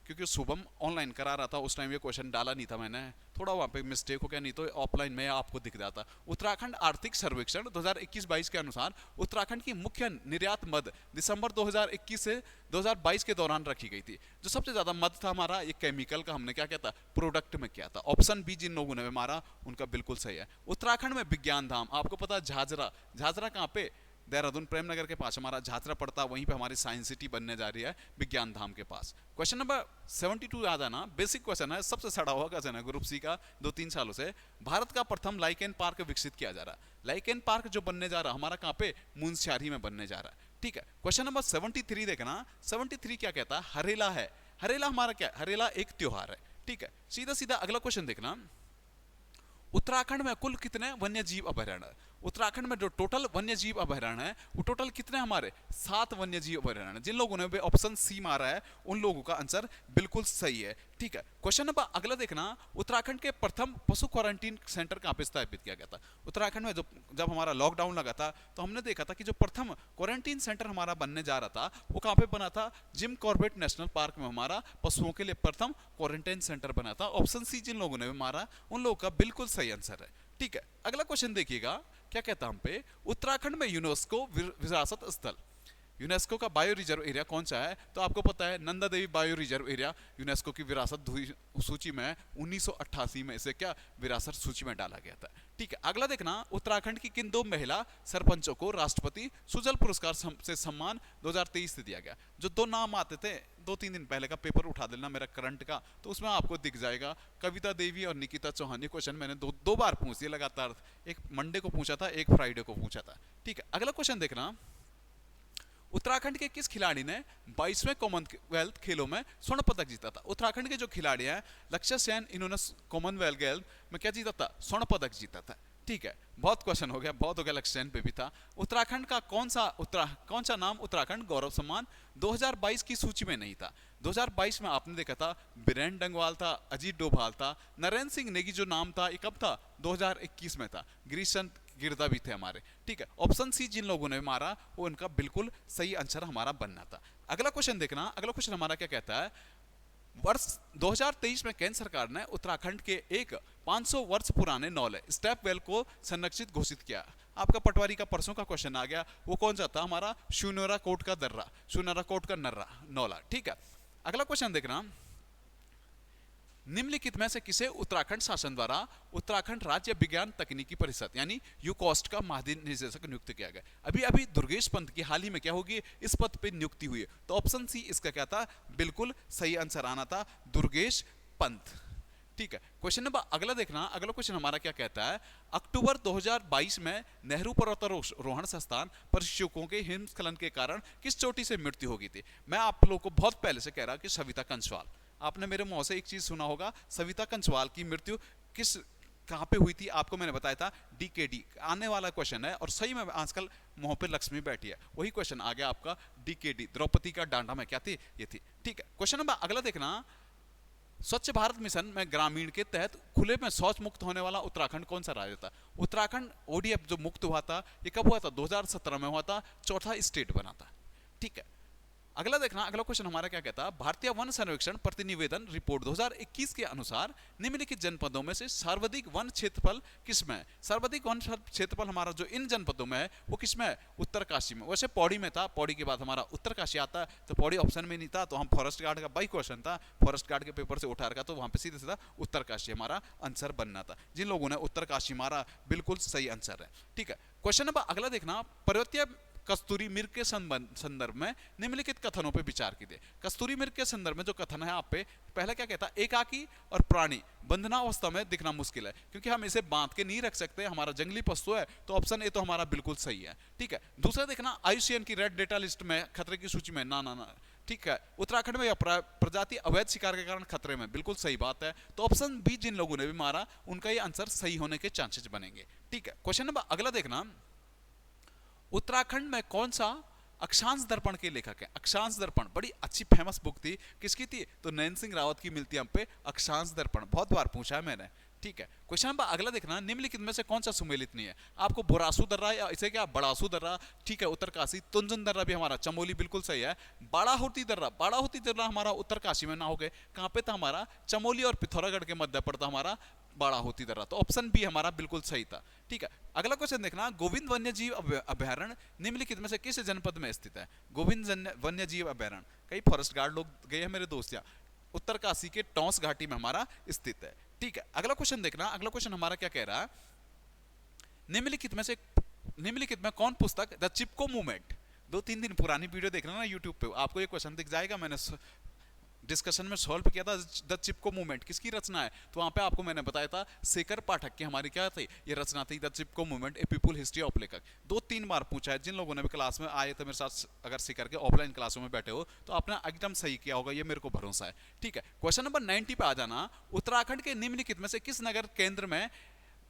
क्योंकि शुभम ऑनलाइन करा रहा था उस टाइम, ये क्वेश्चन डाला नहीं था मैंने, थोड़ा वहाँ पे मिस्टेक हो गया, नहीं तो ऑफलाइन में आपको दिख जाता। उत्तराखंड आर्थिक सर्वेक्षण 2021-22 के अनुसार उत्तराखंड की मुख्य निर्यात मद दिसंबर 2021 से 2022 के दौरान रखी गई थी। जो सबसे ज्यादा मद था हमारा ये केमिकल का, हमने क्या किया था? प्रोडक्ट में किया था। ऑप्शन बी जिन लोगों ने मारा उनका बिल्कुल सही है। उत्तराखंड में विज्ञान धाम, आपको पता है झाझरा, झाझरा कहाँ पे? देहरादून प्रेमनगर के पास हमारा झाझरा पड़ता, वहीं पे हमारी साइंस सिटी बनने जा रही है विज्ञान धाम के पास। क्वेश्चन नंबर 72 याद आना, बेसिक क्वेश्चन है, सबसे सड़ा हुआ क्वेश्चन है ग्रुप सी का 2-3 सालों से। भारत का प्रथम लाइकेन पार्क विकसित किया जा रहा है। लाइकेन पार्क जो बनने जा रहा है हमारा कहाँ पे? मुनस्यारी में बनने जा रहा है। ठीक है, क्वेश्चन नंबर 73 देखना, 73 क्या कहता है? हरेला है। हरेला हमारा क्या? हरेला एक त्योहार है। ठीक है, सीधा सीधा अगला क्वेश्चन देखना, उत्तराखंड में कुल कितने वन्य जीव अभयारण्य है? उत्तराखंड में जो टोटल वन्य जीव अभयारण्य है वो टोटल कितने हमारे? 7 वन्य जीव अभयारण्य। जिन लोगों ने ऑप्शन सी मारा है उन लोगों का आंसर बिल्कुल सही है। ठीक है, क्वेश्चन नंबर अगला देखना, उत्तराखंड के प्रथम पशु क्वारंटीन सेंटर कहां पे स्थापित किया गया था? उत्तराखंड में जब हमारा लॉकडाउन लगा था तो हमने देखा था कि जो प्रथम क्वारंटीन सेंटर हमारा बनने जा रहा था वो कहां पे बना था? जिम कॉर्बेट नेशनल पार्क में हमारा पशुओं के लिए प्रथम क्वारंटाइन सेंटर बना था। ऑप्शन सी जिन लोगों ने मारा उन लोगों का बिल्कुल सही आंसर है। ठीक है, अगला क्वेश्चन देखिएगा, क्या कहता हम पे, उत्तराखंड में यूनेस्को विरासत स्थल यूनेस्को का बायो रिजर्व एरिया कौन सा है? तो आपको पता है Nanda Devi bio reserve area UNESCO की विरासत सूची में 1988 में इसे क्या विरासत सूची में डाला गया था। ठीक है, अगला देखना, उत्तराखंड की किन 2 महिला सरपंचों को राष्ट्रपति सुजल पुरस्कार से सम्मान 2023 से दिया गया? जो 2 नाम आते थे 2-3 दिन पहले का पेपर उठा देना मेरा करंट का, तो उसमें आपको दिख जाएगा कविता देवी और निकिता चौहान। ये क्वेश्चन मैंने दो बार पूछ दिया लगातार, एक मंडे को पूछा था, एक फ्राइडे को पूछा था। ठीक है, अगला क्वेश्चन देखना, उत्तराखंड के किस खिलाड़ी ने 22वें कॉमनवेल्थ खेलों में स्वर्ण पदक जीता था? उत्तराखंड के जो खिलाड़ी हैं लक्ष्य सेन, इन्होंने कॉमनवेल्थ गेम्स में क्या जीता था? स्वर्ण पदक जीता था। ठीक है, बहुत क्वेश्चन हो गया, बहुत हो गया, लक्ष्य सेन पे भी था। उत्तराखंड का कौन सा नाम उत्तराखंड गौरव सम्मान 2022 की सूची में नहीं था? 2022 में आपने देखा था बीरेन डंगवाल था, अजीत डोभाल था, नरेंद्र सिंह नेगी जो नाम था ये कब था? 2021 में था। गिरीशचंद गिरदा भी थे हमारे। ठीक है, ऑप्शन सी जिन लोगों ने मारा वो उनका बिल्कुल सही आंसर हमारा बनना था। अगला क्वेश्चन देखना, अगला क्वेश्चन हमारा क्या कहता है, वर्ष 2023 में केंद्र सरकार ने उत्तराखंड के एक 500 वर्ष पुराने नौले स्टेप वेल को संरक्षित घोषित किया। आपका पटवारी का परसों का क्वेश्चन आ गया, वो कौन सा था? हमारा शून्यरा कोट का दर्रा, शून्यरा कोट का नर्रा नौला। ठीक है, अगला क्वेश्चन देखना, निम्नलिखित में से किसे उत्तराखंड शासन द्वारा उत्तराखंड राज्य विज्ञान तकनीकी परिषद यानी यूकॉस्ट का महानिदेशक नियुक्त किया गया? अभी अभी दुर्गेश पंत की हाल ही में क्या होगी? इस पद पे नियुक्ति हुई है। तो ऑप्शन सी इसका क्या था? बिल्कुल सही आंसर आना था, दुर्गेश पंत। ठीक है, क्वेश्चन नंबर अगला देखना, अगला क्वेश्चन हमारा क्या कहता है, अक्टूबर 2022 में नेहरू पर्वतारोहण संस्थान प्रशिक्षकों के हिमस्खलन के कारण किस चोटी से मृत्यु हो गई थी? मैं आप लोगों को बहुत पहले से कह रहा कि सविता कंसवाल। आपने मेरे मुंह से एक चीज सुना होगा, सविता कंसवाल की मृत्यु कहां पे हुई थी? आपको मैंने बताया था डीकेडी। आने वाला क्वेश्चन है और सही में आजकल मुंह पे लक्ष्मी बैठी है, वही क्वेश्चन आ गया आपका, डीकेडी द्रौपदी का डांडा में क्या थी? ये थी। ठीक है, क्वेश्चन नंबर अगला देखना, स्वच्छ भारत मिशन में ग्रामीण के तहत खुले में शौच मुक्त होने वाला उत्तराखंड कौन सा राज्य था? उत्तराखंड ओडीएफ जो मुक्त हुआ था ये कब हुआ था? 2017 में हुआ था, चौथा स्टेट बना था। ठीक है, अगला देखना, अगला क्वेश्चन हमारा क्या कहता है, भारतीय वन सर्वेक्षण प्रतिनिवेदन रिपोर्ट 2021 के अनुसार निम्नलिखित जनपदों में से सर्वाधिक वन क्षेत्रफल किसमें है? सर्वाधिक वन क्षेत्रफल हमारा जो इन जनपदों में है वो किसमें है? उत्तरकाशी में। वैसे पौड़ी में था, पौड़ी के बाद हमारा उत्तरकाशी आता है, तो पौड़ी ऑप्शन में नहीं था, तो हम फॉरेस्ट गार्ड का बाई क्वेश्चन था, फॉरेस्ट गार्ड के पेपर से उठा रखा, तो वहां पे सीधे सीधा उत्तरकाशी हमारा आंसर बनना था। जिन लोगों ने उत्तरकाशी मारा बिल्कुल सही आंसर है। ठीक है, क्वेश्चन नंबर अगला देखना, पर्वतीय कस्तूरी मृग के संदर्भ में निम्नलिखित कथनों पे विचार कीजिए। कस्तूरी मृग के संदर्भ में जो कथन है आप पे, पहला क्या कहता है, एकाकी और प्राणी बंधनावस्था में दिखना मुश्किल है, क्योंकि हम इसे बांध के नहीं रख सकते, हमारा जंगली पशु है, तो ऑप्शन ए तो हमारा बिल्कुल सही है। ठीक है, दूसरा देखना, आईयूसीएन की रेड डेटा लिस्ट में खतरे की सूची में ना। ठीक है, उत्तराखंड में यह प्रजाति अवैध शिकार के कारण खतरे में, बिल्कुल सही बात है। तो ऑप्शन बी जिन लोगों ने भी मारा उनका ये आंसर सही होने के चांसेस बनेंगे। ठीक है, क्वेश्चन नंबर अगला देखना, उत्तराखंड में कौन सा अक्षांश दर्पण के लेखक है? अक्षांश दर्पण बड़ी अच्छी फेमस बुक थी, किसकी थी? तो नैन सिंह रावत की मिलती है हम पे अक्षांश दर्पण, बहुत बार पूछा है मैंने। ठीक है, क्वेश्चन नंबर अगला देखना, निम्नलिखित में से कौन सा सुमेलित नहीं है? आपको बोरासू दर्रा या इसे क्या बड़ासू दर्रा, ठीक है, उत्तरकाशी। तुंजन दर्रा भी हमारा चमोली, बिल्कुल सही है। बाड़ाहोती दर्रा हमारा उत्तरकाशी में ना हो गए, कहां पे था? हमारा चमोली और पिथौरागढ़ के मध्य पड़ता हमारा बाड़ाहोती दर्रा, तो ऑप्शन बी हमारा बिल्कुल सही था। ठीक है, अगला क्वेश्चन देखना, गोविंद वन्यजीव अभयारण्य निम्नलिखित में से किस जनपद में स्थित है? गोविंद वन्यजीव अभयारण्य, कई फॉरेस्ट गार्ड लोग गए हैं मेरे दोस्त, उत्तरकाशी के टॉस घाटी में हमारा स्थित है। ठीक है, अगला क्वेश्चन देखना, अगला क्वेश्चन हमारा क्या कह रहा है, निम्नलिखित में कौन पुस्तक द चिपको मूवमेंट, 2-3 दिन पुरानी वीडियो देखना ना यूट्यूब पे, आपको ये क्वेश्चन दिख जाएगा, मैंने डिस्कशन में सॉल्व किया था, द चिपको मूवमेंट किसकी रचना है? तो वहां पे आपको मैंने बताया था शेखर पाठक की हमारी क्या थी, ये रचना थी, the Chipko movement A people history of लेखक। 2-3 बार पूछा है, जिन लोगों ने भी क्लास में आए थे मेरे साथ, अगर सीकर के ऑफलाइन क्लासों में बैठे हो तो आपने एकदम सही किया होगा, ये मेरे को भरोसा है। ठीक है, क्वेश्चन नंबर 90 पे आ जाना, उत्तराखंड के निम्नलिखित में से किस नगर केंद्र में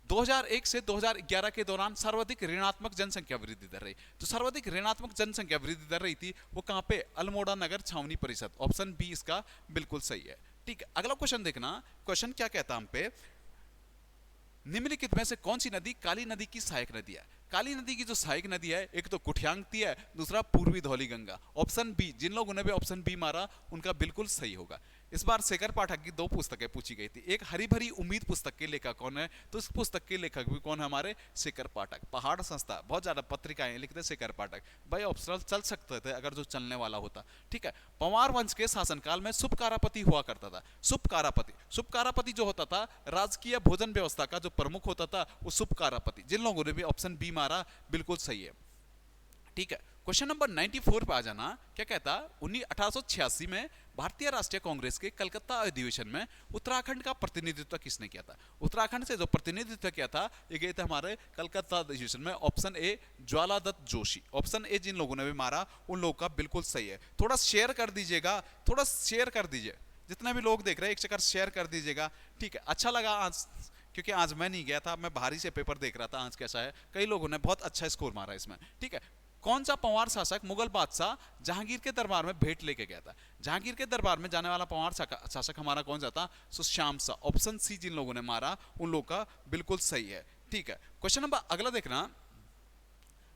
2001 से 2011 के दौरान सर्वाधिक ऋणात्मक जनसंख्या वृद्धि दर रही? तो सर्वाधिक ऋणात्मक जनसंख्या वृद्धि दर रही थी वो कहां पे? अल्मोड़ा नगर छावनी परिषद, ऑप्शन बी इसका बिल्कुल सही है। ठीक है, अगला क्वेश्चन देखना, क्वेश्चन क्या कहता हम पे, निम्नलिखित में से कौन सी नदी काली नदी की सहायक नदी है? काली नदी की जो सहायक नदी है, एक तो कुठियांगती है, दूसरा पूर्वी धौली गंगा, ऑप्शन बी। जिन लोगों ने भी ऑप्शन बी मारा उनका बिल्कुल सही होगा। इस बार शेखर पाठक की 2 पुस्तकें पूछी गई थी। एक हरी भरी उम्मीद पुस्तक के लेखक कौन है, तो इस पुस्तक के लेखक भी कौन है, हमारे शेखर पाठक। पहाड़ संस्था, बहुत ज्यादा पत्रिकाएं लिखते शेखर पाठक। भाई ऑप्शनल चल सकते थे अगर जो चलने वाला होता, ठीक है। पंवार वंश के शासनकाल में सुपकारापति हुआ करता था। सुपकारापति जो होता था राजकीय भोजन व्यवस्था का जो प्रमुख होता था, वो सुपकारापति। जिन लोगों ने भी ऑप्शन बी मारा बिल्कुल सही है, ठीक है। क्वेश्चन नंबर 94 पे आ जाना। क्या कहता, 1886 में भारतीय राष्ट्रीय कांग्रेस के कलकत्ता अधिवेशन में उत्तराखंड का प्रतिनिधित्व किसने किया था। उत्तराखंड से जो प्रतिनिधित्व किया था ये गए थे हमारे कलकत्ता अधिवेशन में। Option A Jwaladutt Joshi. Option A जिन लोगों ने भी मारा उन लोगों का बिल्कुल सही है। थोड़ा शेयर कर दीजिएगा, थोड़ा शेयर कर दीजिए, जितने भी लोग देख रहे हैं एक चक्कर शेयर कर दीजिएगा, ठीक है। अच्छा लगा आज, क्योंकि आज मैं नहीं गया था, मैं बाहरी से पेपर देख रहा था आज कैसा है। कई लोगों ने बहुत अच्छा स्कोर मारा इसमें, ठीक है। कौन सा पंवार शासक मुगल बादशाह जहांगीर के दरबार में भेंट लेके गया था। जहांगीर के दरबार में जाने वाला पंवार शासक हमारा कौन सा था, सो श्याम शाह। ऑप्शन सी जिन लोगों ने मारा उन लोगों का बिल्कुल सही है, ठीक है। क्वेश्चन नंबर अगला देखना।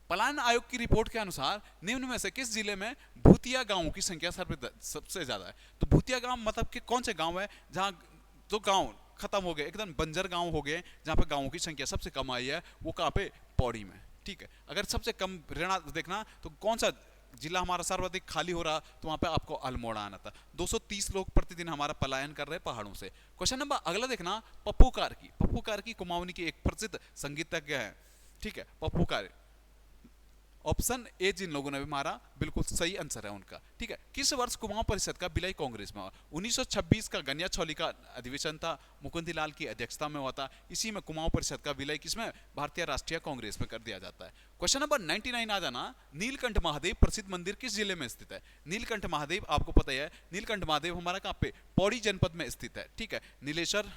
पलायन आयोग की रिपोर्ट के अनुसार निम्न में से किस जिले में भूतिया गांवों की संख्या सबसे ज्यादा है। तो भूतिया गांव मतलब कि कौन से गांव है जहां जो गांव खत्म हो गए, एकदम बंजर गांव हो गए, जहां पे गांवों की संख्या सबसे कम आई है, वो कहां पे, पौड़ी में, ठीक है। अगर सबसे कम ऋण देखना तो कौन सा जिला हमारा सर्वाधिक खाली हो रहा, तो वहां पे आपको अल्मोड़ा आना था। 230 लोग प्रतिदिन हमारा पलायन कर रहे हैं पहाड़ों से। क्वेश्चन नंबर अगला देखना। पप्पू कार्की। पप्पू कार्की कुमाऊनी की एक प्रसिद्ध संगीतज्ञ है, ठीक है, पप्पू कार्की। ऑप्शन ए जिन लोगों ने भी मारा बिल्कुल सही आंसर है उनका, ठीक है। किस वर्ष कुमाऊं परिषद का विलय कांग्रेस में हुआ। 1926 का गन्या छौली का अधिवेशन था, मुकुंदी लाल की अध्यक्षता में हुआ था। इसी में कुमाऊं परिषद का विलय किसमें, भारतीय राष्ट्रीय कांग्रेस में कर दिया जाता है। क्वेश्चन नंबर 99 आ जाना। नीलकंठ महादेव प्रसिद्ध मंदिर किस जिले में स्थित है। नीलकंठ महादेव आपको पता है, नीलकंठ महादेव हमारा कहां पे, पौड़ी जनपद में स्थित है, ठीक है। नीलेश्वर,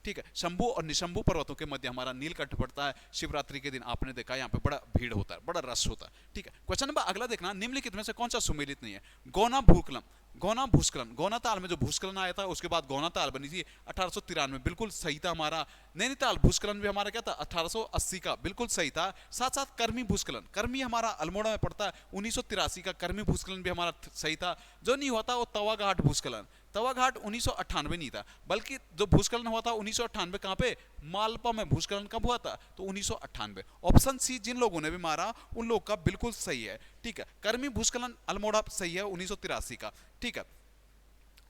ठीक है, शंभू और निशंभू पर्वतों के मध्य हमारा नीलकंठ पड़ता है। शिवरात्रि के दिन आपने देखा यहाँ पे बड़ा भीड़ होता है, बड़ा रश होता है, ठीक है। क्वेश्चन नंबर अगला देखना। निम्नलिखित में से कौन सा सुमेलित नहीं है। गौना भूस्खलन, गौना भूस्खलन, गौना ताल में जो भूस्खलन आया था उसके बाद गौना ताल बनी थी 1893, बिल्कुल सही था हमारा। नैनीताल भूस्खलन भी हमारा क्या था, 1880 का, बिल्कुल सही था। साथ साथ कर्मी भूस्खलन, कर्मी हमारा अल्मोड़ा में पड़ता है, 1983 का कर्मी भूस्खलन भी हमारा सही था। जो नहीं हुआ था वो तवा घाट भूस्खलन, तवा घाट 1998 नहीं था, बल्कि जो भूस्खलन हुआ था 1998 कहां पे, मालपा में भूस्खलन कब हुआ था, तो 1998। ऑप्शन सी जिन लोगों ने भी मारा उन लोगों का बिल्कुल सही है, ठीक है। कर्मी भूस्खलन अल्मोड़ा सही है 1983 का, ठीक है।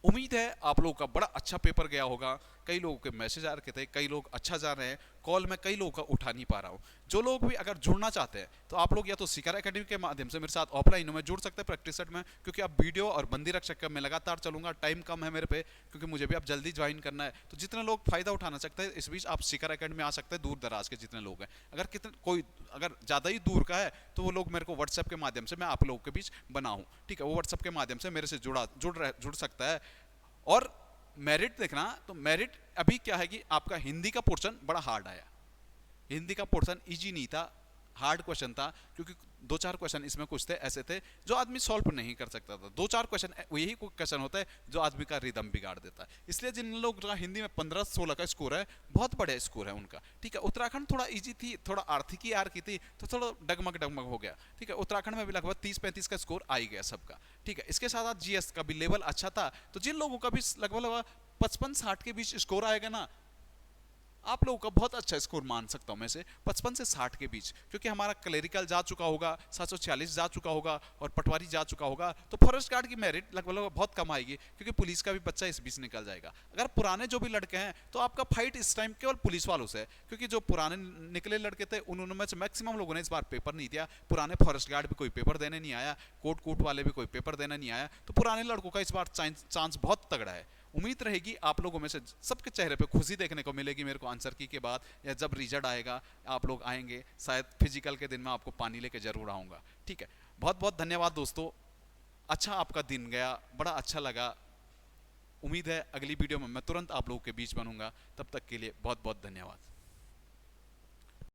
उम्मीद है आप लोगों का बड़ा अच्छा पेपर गया होगा। कई लोगों के मैसेज आ रखे थे, कई लोग अच्छा जा रहे हैं, कॉल में कई लोगों का उठा नहीं पा रहा हूँ। जो लोग भी अगर जुड़ना चाहते हैं तो आप लोग या तो शिखर एकेडमी के माध्यम से मेरे साथ ऑफलाइन में जुड़ सकते हैं प्रैक्टिस सेट में, क्योंकि अब वीडियो और बंदी रक्षक का मैं लगातार चलूंगा। टाइम कम है मेरे पे, क्योंकि मुझे भी अब जल्दी ज्वाइन करना है। तो जितने लोग फायदा उठाना चाहते हैं इस बीच आप शिखर एकेडमी आ सकते हैं, दूर दराज के जितने लोग हैं। अगर कोई अगर ज़्यादा ही दूर का है तो वो लोग मेरे को व्हाट्सएप के माध्यम से मैं आप लोगों के बीच बनाऊँ, ठीक है। वो व्हाट्सएप के माध्यम से मेरे से जुड़ सकता है। और मेरिट देखना, तो मेरिट अभी क्या है कि आपका हिंदी का पोर्शन बड़ा हार्ड आया। हिंदी का पोर्शन इजी नहीं था, हार्ड क्वेश्चन था, क्योंकि 2-4 क्वेश्चन इसमें कुछ थे ऐसे थे जो आदमी सॉल्व नहीं कर सकता था। 2-4 क्वेश्चन यही क्वेश्चन होता है जो आदमी का रिदम बिगाड़ देता है। इसलिए जिन लोग का हिंदी में 15-16 का स्कोर है, बहुत बढ़िया स्कोर है उनका, ठीक है। उत्तराखंड थोड़ा इजी थी, थोड़ा आर्थिकी आर की थी, तो थोड़ा डगमग हो गया, ठीक है। उत्तराखंड में भी लगभग 30-35 का स्कोर आ ही गया सबका, ठीक है। इसके साथ साथ जीएस का भी लेवल अच्छा था, तो जिन लोगों का भी लगभग 55-60 के बीच स्कोर आएगा ना, आप लोगों का बहुत अच्छा स्कोर मान सकता हूं मैं से 55 से 60 के बीच, क्योंकि हमारा क्लेरिकल जा चुका होगा, 746 जा चुका होगा और पटवारी जा चुका होगा। तो फॉरेस्ट गार्ड की मेरिट लगभग बहुत कम आएगी, क्योंकि पुलिस का भी बच्चा इस बीच निकल जाएगा। अगर पुराने जो भी लड़के हैं तो आपका फाइट इस टाइम केवल पुलिस वालों से है, क्योंकि जो पुराने निकले लड़के थे उन्होंने में से मैक्सिमम लोगों ने इस बार पेपर नहीं दिया। पुराने फॉरेस्ट गार्ड भी कोई पेपर देने नहीं आया, कोर्ट वाले भी कोई पेपर देने नहीं आया, तो पुराने लड़कों का इस बार चांस बहुत तगड़ा है। उम्मीद रहेगी आप लोगों में से सबके चेहरे पे खुशी देखने को मिलेगी मेरे को आंसर की के बाद, या जब रिजल्ट आएगा आप लोग आएंगे, शायद फिजिकल के दिन में आपको पानी लेके जरूर आऊँगा, ठीक है। बहुत बहुत धन्यवाद दोस्तों, अच्छा आपका दिन गया, बड़ा अच्छा लगा। उम्मीद है अगली वीडियो में मैं तुरंत आप लोगों के बीच बनूंगा, तब तक के लिए बहुत बहुत धन्यवाद।